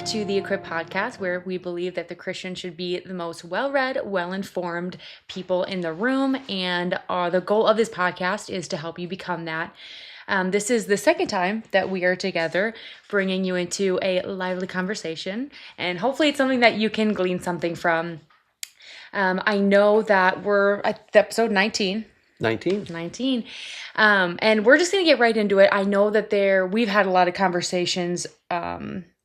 back to the Equip podcast, where we believe that the Christian should be the most well-read, well-informed people in the room. And the goal of this podcast is to help you become that. This is the second time that we are together, bringing you into a lively conversation. And hopefully it's something that you can glean something from. I know that we're at episode 19. 19. And we're just going to get right into it. I know that we've had a lot of conversations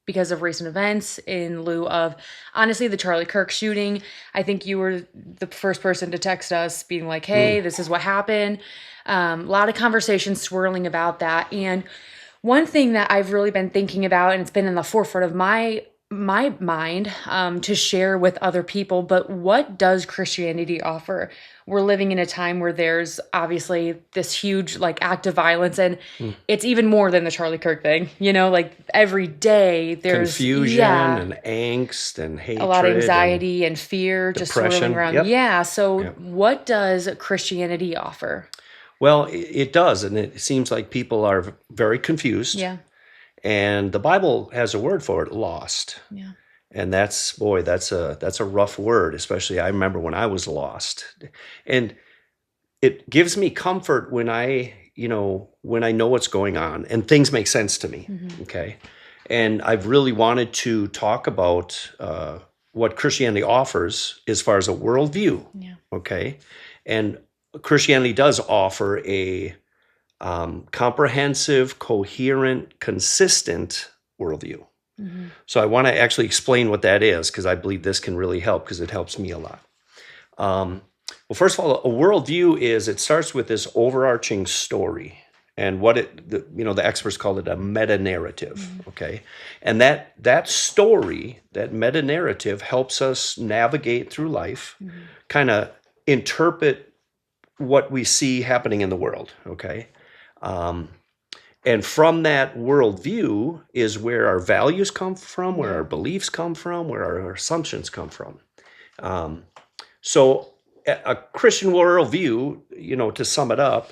because of recent events in lieu of, honestly, the Charlie Kirk shooting. I think you were the first person to text us being like, hey, this is what happened. A lot of conversations swirling about that. And one thing that I've really been thinking about, and it's been in the forefront of my mind to share with other people, but what does Christianity offer? We're living in a time where there's obviously this huge act of violence, and it's even more than the Charlie Kirk thing, every day there's confusion and angst and hatred, a lot of anxiety and fear just swirling around. Yep. So what does Christianity offer? Well, it does, and it seems like people are very confused. Yeah. And the Bible has a word for it, lost. Yeah. And that's a rough word, especially I remember when I was lost. And it gives me comfort when I know what's going on and things make sense to me. Mm-hmm. Okay. And I've really wanted to talk about what Christianity offers as far as a worldview. Yeah. Okay. And Christianity does offer a comprehensive, coherent, consistent worldview. Mm-hmm. So I want to actually explain what that is, because I believe this can really help, because it helps me a lot. Well, first of all, a worldview it starts with this overarching story, and the experts call it a meta-narrative. Mm-hmm. Okay, and that story, that meta-narrative, helps us navigate through life, mm-hmm. kind of interpret what we see happening in the world. Okay. And from that worldview is where our values come from, where our beliefs come from, where our assumptions come from. So a Christian worldview, to sum it up,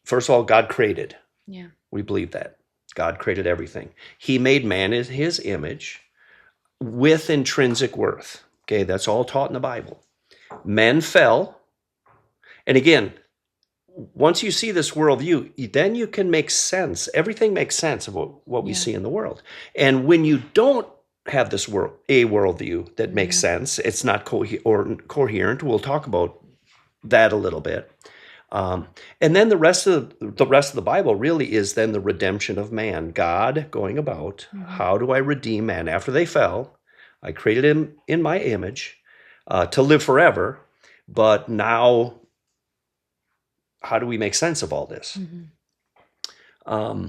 first of all, God created. Yeah. We believe that. God created everything. He made man in his image with intrinsic worth. Okay, that's all taught in the Bible. Men fell. And again, once you see this worldview, then you can make sense. Everything makes sense of what we see in the world. And when you don't have this worldview that makes sense, it's not coherent. We'll talk about that a little bit. And then the rest of the Bible really is then the redemption of man. God going about, how do I redeem man after they fell? I created him in my image to live forever, but now, how do we make sense of all this? Mm-hmm.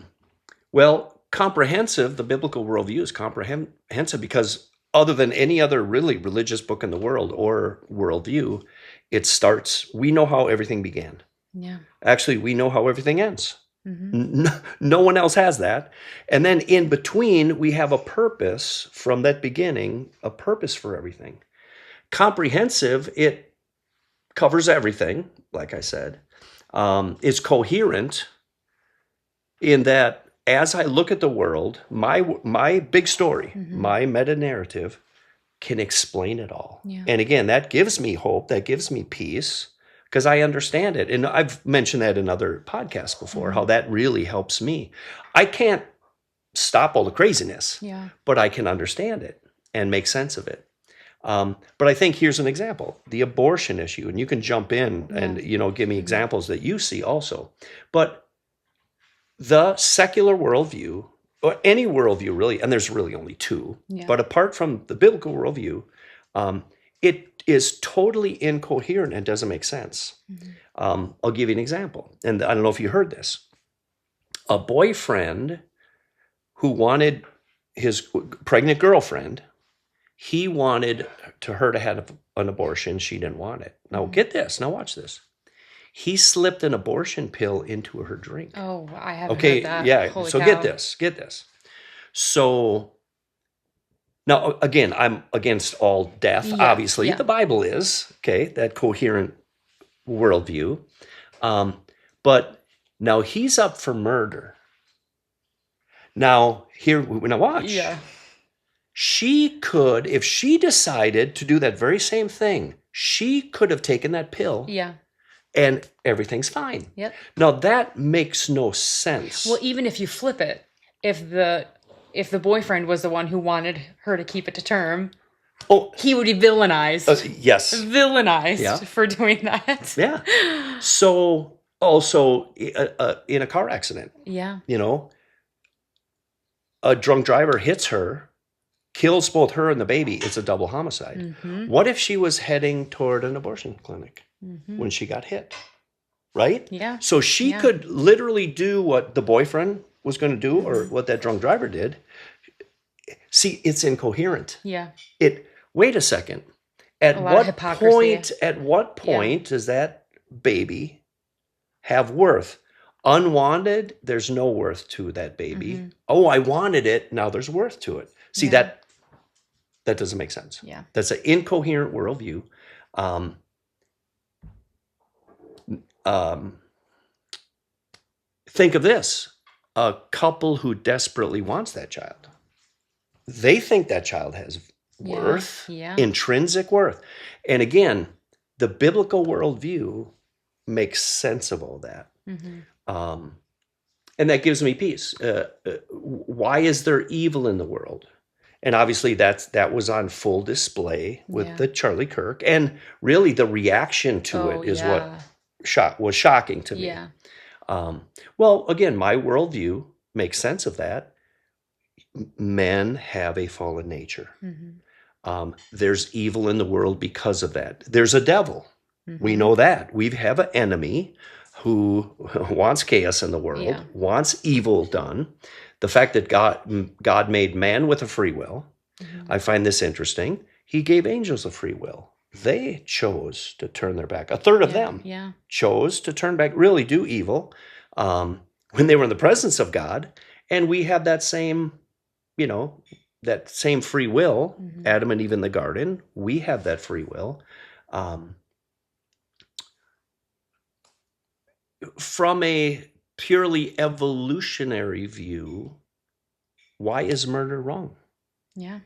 Well, comprehensive, the biblical worldview is comprehensive because other than any other really religious book in the world or worldview, it starts, we know how everything began. Yeah. Actually, we know how everything ends. Mm-hmm. No one else has that. And then in between, we have a purpose from that beginning, a purpose for everything. Comprehensive, it covers everything, like I said. Is coherent in that as I look at the world, my big story, my meta-narrative can explain it all. Yeah. And again, that gives me hope, that gives me peace, because I understand it. And I've mentioned that in other podcasts before, how that really helps me. I can't stop all the craziness, but I can understand it and make sense of it. But I think here's an example, the abortion issue, and you can jump in and, give me examples that you see also. But the secular worldview, or any worldview really, and there's really only two, but apart from the biblical worldview, it is totally incoherent and doesn't make sense. Mm-hmm. I'll give you an example. And I don't know if you heard this. A boyfriend who wanted his pregnant girlfriend, he wanted her to have an abortion. She didn't want it. Now get this. Now watch this. He slipped an abortion pill into her drink. Oh, I haven't heard that. Yeah. Holy so cow. Get this. So now again, I'm against all death. Obviously, the Bible is that coherent worldview. But now he's up for murder. Now, when I watch, Yeah. she could, if she decided to do that very same thing, she could have taken that pill Yeah. and everything's fine. Yep. Now, that makes no sense. Well, even if you flip it, if the boyfriend was the one who wanted her to keep it to term, he would be villainized. Yes. Villainized for doing that. Yeah. So, also, in a car accident, a drunk driver hits her, kills both her and the baby. It's a double homicide. Mm-hmm. What if she was heading toward an abortion clinic when she got hit? Right? Yeah. So she could literally do what the boyfriend was going to do or what that drunk driver did. See, it's incoherent. Yeah. Wait a second. At what point does that baby have worth? Unwanted, there's no worth to that baby. Mm-hmm. Oh, I wanted it. Now there's worth to it. See, that doesn't make sense. Yeah. That's an incoherent worldview. Think of this. A couple who desperately wants that child. They think that child has worth, intrinsic worth. And again, the biblical worldview makes sense of all that. Mm-hmm. And that gives me peace. Why is there evil in the world? And obviously that was on full display with the Charlie Kirk. And really the reaction to it is what was shocking to me. Yeah. Well, again, my worldview makes sense of that. Men have a fallen nature. Mm-hmm. There's evil in the world because of that. There's a devil. Mm-hmm. We know that. We have an enemy who wants chaos in the world, wants evil done. The fact that God made man with a free will, I find this interesting. He gave angels a free will. They chose to turn their back. A third of them chose to turn back, really do evil when they were in the presence of God. And we have that same, that same free will. Mm-hmm. Adam and Eve in the garden, we have that free will. From a purely evolutionary view, why is murder wrong? Yeah.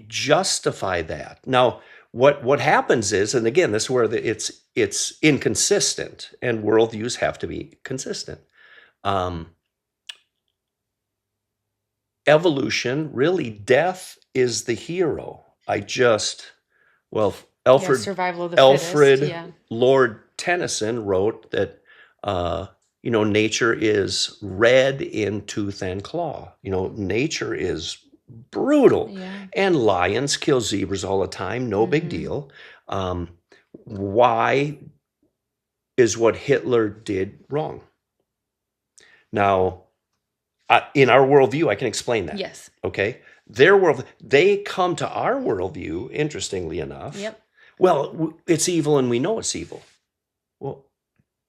Justify that. Now, what happens is, and again, this is where it's inconsistent, and worldviews have to be consistent. Evolution, really, death is the hero. Survival of the fittest, Lord Tennyson wrote that, nature is red in tooth and claw. Nature is brutal. Yeah. And lions kill zebras all the time. No big deal. Why is what Hitler did wrong? Now, in our worldview, I can explain that. Yes. Okay. Their world, they come to our worldview, interestingly enough. Yep. Well, it's evil and we know it's evil. Well,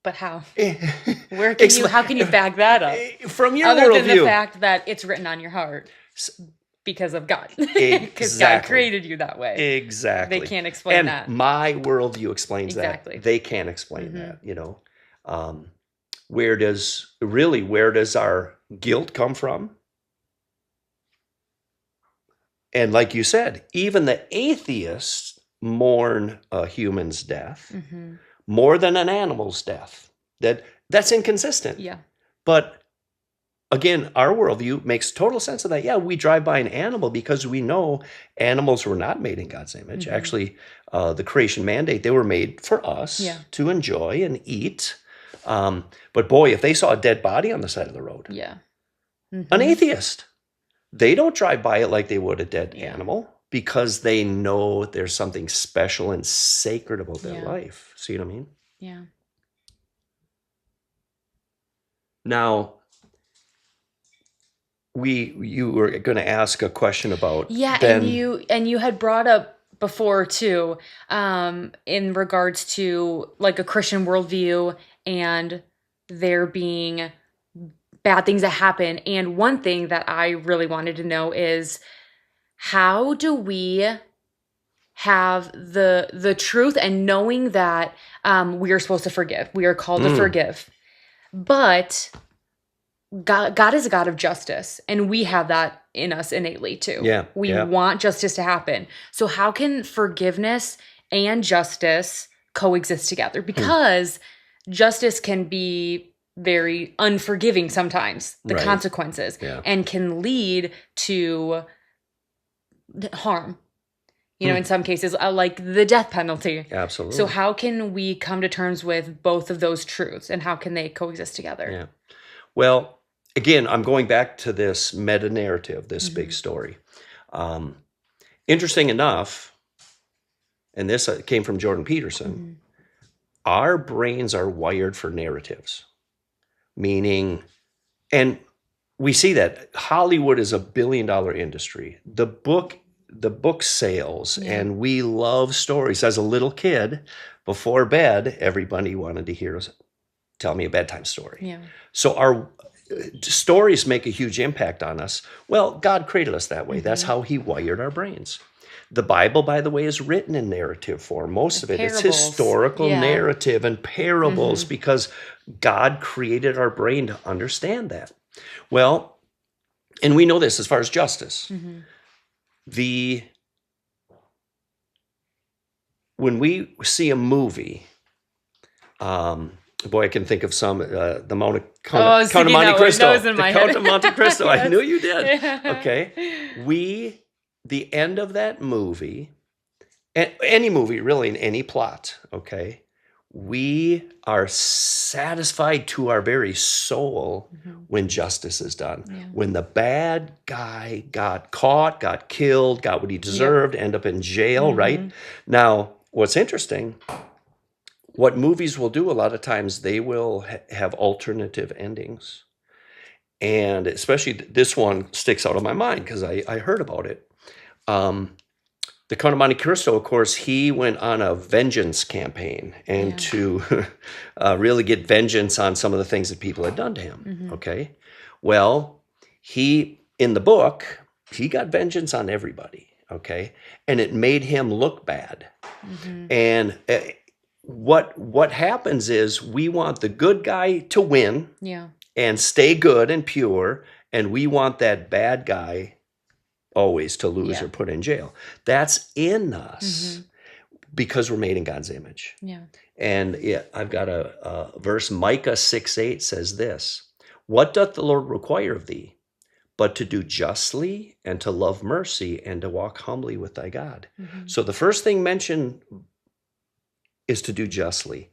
but how? How can you back that up? From your Other worldview. Than the fact that it's written on your heart because of God. Because God created you that way. Exactly. They can't explain that. And my worldview explains that. Exactly. They can't explain that, Where does our guilt come from? And like you said, even the atheists mourn a human's death more than an animal's death. That's inconsistent. Yeah. But again, our worldview makes total sense of that. Yeah, we drive by an animal because we know animals were not made in God's image. Mm-hmm. Actually, the creation mandate, they were made for us to enjoy and eat. But boy, if they saw a dead body on the side of the road, an atheist, they don't drive by it like they would a dead animal because they know there's something special and sacred about their life. See what I mean? Yeah. Now, you were going to ask a question about and you had brought up before too, in regards to like a Christian worldview and there being bad things that happen. And one thing that I really wanted to know is, how do we have the truth and knowing that we are supposed to forgive? We are called to forgive. But God is a God of justice, and we have that in us innately too. Yeah, We yeah. want justice to happen. So how can forgiveness and justice coexist together? Because justice can be very unforgiving sometimes, the Right. consequences, Yeah. and can lead to harm. In some cases, like the death penalty. Absolutely. So how can we come to terms with both of those truths, and how can they coexist together? Yeah. Well, again, I'm going back to this meta narrative, this big story. Interesting enough, and this came from Jordan Peterson, our brains are wired for narratives, meaning, and we see that Hollywood is a billion-dollar industry. The book sales, and we love stories. As a little kid, before bed, everybody wanted to hear us tell me a bedtime story. Yeah. So our stories make a huge impact on us. Well, God created us that way. That's how he wired our brains. The Bible, by the way, is written in narrative form. Most of it, it's historical narrative and parables because God created our brain to understand that. Well, and we know this as far as justice. When we see a movie, boy, I can think of some. The Count of Monte Cristo. Count of Monte Cristo. Yes. I knew you did. Okay, the end of that movie, any movie really, in any plot. Okay, we are satisfied to our very soul when justice is done. Yeah. When the bad guy got caught, got killed, got what he deserved, end up in jail. Right now, what's interesting. What movies will do a lot of times, they will have alternative endings. And especially this one sticks out of my mind because I heard about it. The Count of Monte Cristo, of course, he went on a vengeance campaign and to really get vengeance on some of the things that people had done to him. Okay. Well, in the book, he got vengeance on everybody. Okay. And it made him look bad. And what happens is we want the good guy to win and stay good and pure, and we want that bad guy always to lose or put in jail. That's in us because we're made in God's image. Yeah. And I've got a verse, Micah 6:8 says this, "What doth the Lord require of thee? But to do justly and to love mercy and to walk humbly with thy God." So the first thing mentioned is to do justly.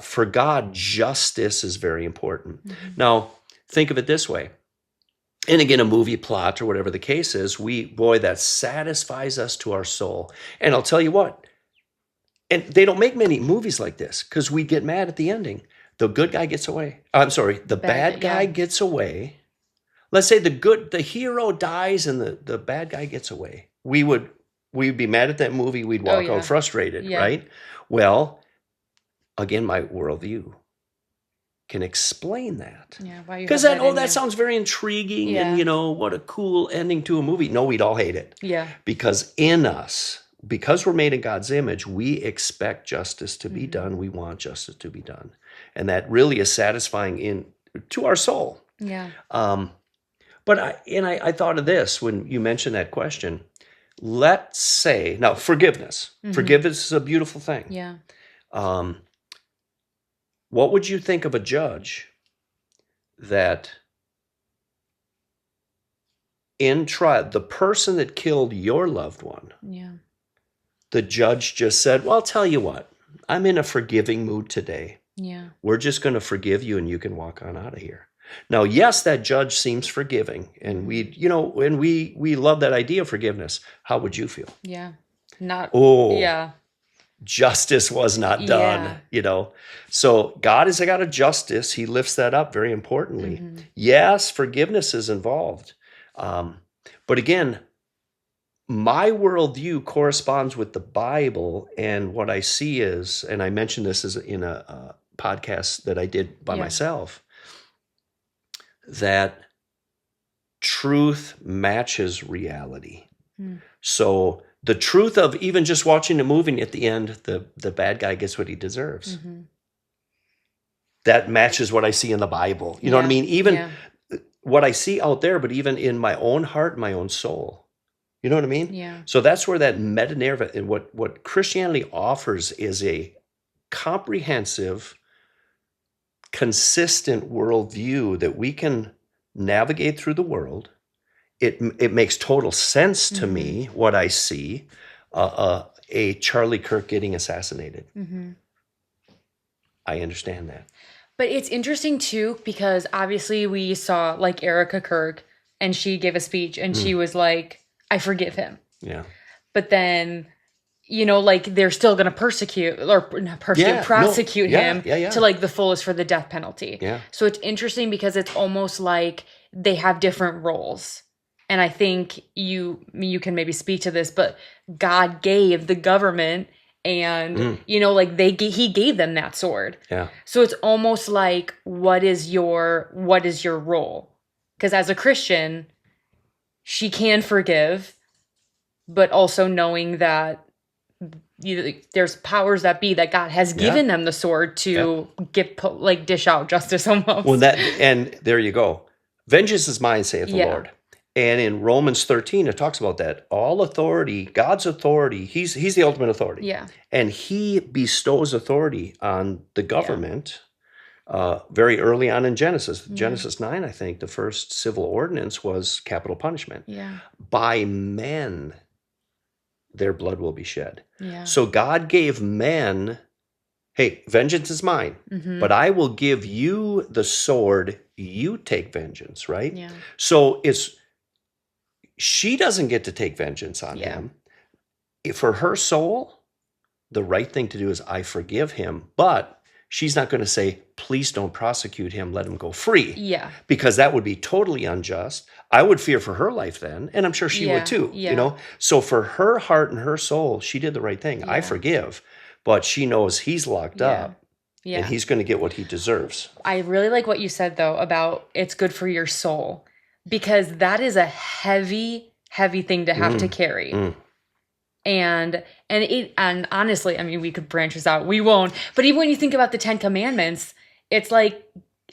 For God, justice is very important. Now, think of it this way. And again, a movie plot or whatever the case is, that satisfies us to our soul. And I'll tell you what, and they don't make many movies like this because we get mad at the ending. The good guy gets away. I'm sorry, the bad guy gets away. Let's say the hero dies and the bad guy gets away. We'd be mad at that movie. We'd walk out frustrated, right? Well, again, my worldview can explain that. Yeah, why you? Because that sounds very intriguing and what a cool ending to a movie. No, we'd all hate it. Yeah. Because in us, because we're made in God's image, we expect justice to be done. We want justice to be done. And that really is satisfying to our soul. Yeah. But I thought of this when you mentioned that question. Let's say, now, forgiveness. Forgiveness is a beautiful thing. Yeah. What would you think of a judge that in trial, the person that killed your loved one, the judge just said, well, I'll tell you what, I'm in a forgiving mood today. Yeah. We're just going to forgive you and you can walk on out of here. Now, yes, that judge seems forgiving, and we love that idea of forgiveness. How would you feel? Yeah. Justice was not done, So God is a God of justice. He lifts that up very importantly. Yes, forgiveness is involved. But again, my worldview corresponds with the Bible, and what I see is, and I mentioned this in a podcast that I did by myself, that truth matches reality. So the truth of even just watching a movie, at the end, the bad guy gets what he deserves. that matches what I see in the Bible. You know what I mean? Even what I see out there, but even in my own heart, my own soul. You know what I mean? Yeah. So that's where that meta-narrative, and what Christianity offers is a comprehensive, consistent worldview that we can navigate through the world. It makes total sense to me what I see, a Charlie Kirk getting assassinated. I understand that. But it's interesting too, because obviously we saw like Erica Kirk, and she gave a speech and she was like, I forgive him. Yeah. But then, you know, like they're still going to prosecute him to like the fullest for the death penalty. Yeah. So it's interesting because it's almost like they have different roles. And I think you can maybe speak to this, but God gave the government, and you know, like he gave them that sword. Yeah. So it's almost like, what is your role? Because as a Christian, she can forgive, but also knowing that there's powers that be, that God has given them the sword to dish out justice almost. Well, and there you go. Vengeance is mine, saith the Lord. And in Romans 13, it talks about that. All authority, God's authority, he's the ultimate authority. Yeah. And he bestows authority on the government very early on in Genesis. Genesis 9, I think, the first civil ordinance was capital punishment. Yeah. By men, their blood will be shed. Yeah. So God gave men, hey, vengeance is mine, but I will give you the sword. You take vengeance, right? Yeah. So she doesn't get to take vengeance on him. For her soul, the right thing to do is I forgive him, but she's not going to say, please don't prosecute him, let him go free. Yeah. Because that would be totally unjust. I would fear for her life then, and I'm sure she would too, you know? So for her heart and her soul, she did the right thing. Yeah. I forgive, but she knows he's locked up. Yeah. And he's going to get what he deserves. I really like what you said, though, about it's good for your soul, because that is a heavy, heavy thing to have to carry. And honestly, I mean, we could branch this out. We won't. But even when you think about the 10 Commandments, it's like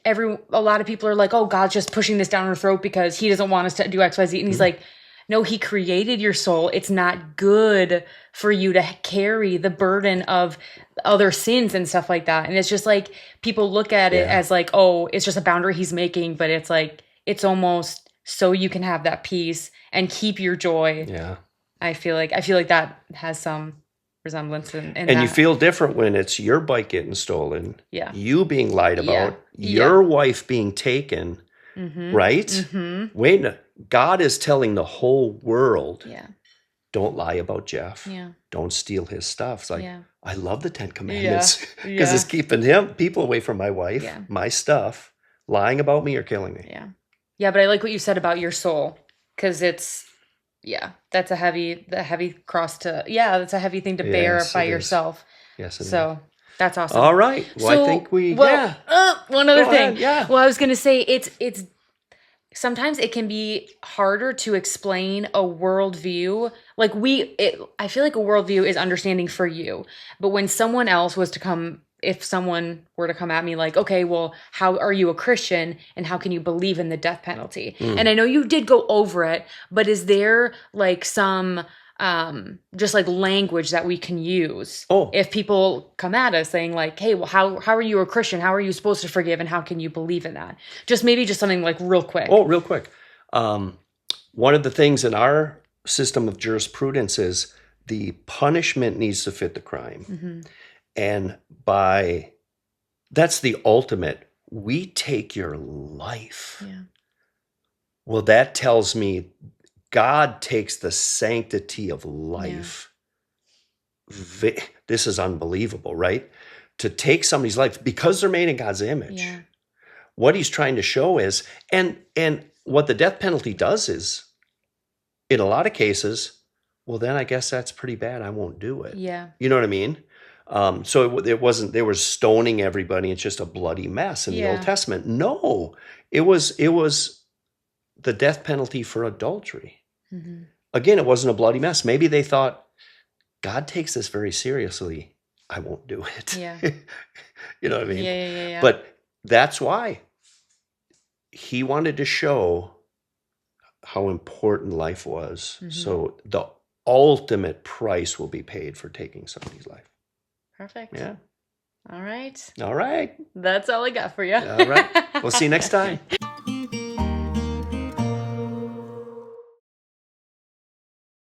a lot of people are like, oh, God's just pushing this down our throat because he doesn't want us to do X, Y, Z. And he's like, no, he created your soul. It's not good for you to carry the burden of other sins and stuff like that. And it's just like, people look at it as like, oh, it's just a boundary he's making. But it's like, it's almost so you can have that peace and keep your joy. Yeah. I feel like that has some resemblance in and that. you feel different when it's your bike getting stolen, you being lied about, Yeah. your wife being taken, right? Wait, God is telling the whole world, don't lie about Jeff. Don't steal his stuff. It's like, I love the 10 Commandments because it's keeping people away from my wife, my stuff, lying about me or killing me. Yeah, but I like what you said about your soul, because it's, that's a heavy cross to, that's a heavy thing to bear by yourself. Yes, it is. So that's awesome. All right. Well, I think one other thing. Yeah. Well, I was going to say it's sometimes it can be harder to explain a worldview. Like I feel like a worldview is understanding for you, but when someone else was to come, if someone were to come at me like, okay, well, how are you a Christian and how can you believe in the death penalty? And I know you did go over it, but is there like some just like language that we can use if people come at us saying like, hey, well, how are you a Christian? How are you supposed to forgive? And how can you believe in that? Just something like real quick. Oh, real quick. One of the things in our system of jurisprudence is the punishment needs to fit the crime. And that's the ultimate. We take your life. Well, that tells me God takes the sanctity of life. This is unbelievable, right? To take somebody's life because they're made in God's image. What he's trying to show is, and what the death penalty does is, in a lot of cases, well, then I guess that's pretty bad. I won't do it. You know what I mean? So it wasn't, they were stoning everybody. It's just a bloody mess in the Old Testament. No, it was the death penalty for adultery. Again, it wasn't a bloody mess. Maybe they thought, God takes this very seriously. I won't do it. You know what I mean? Yeah. But that's why he wanted to show how important life was. So the ultimate price will be paid for taking somebody's life. Perfect. Yeah. All right. All right. That's all I got for you. All right. We'll see you next time.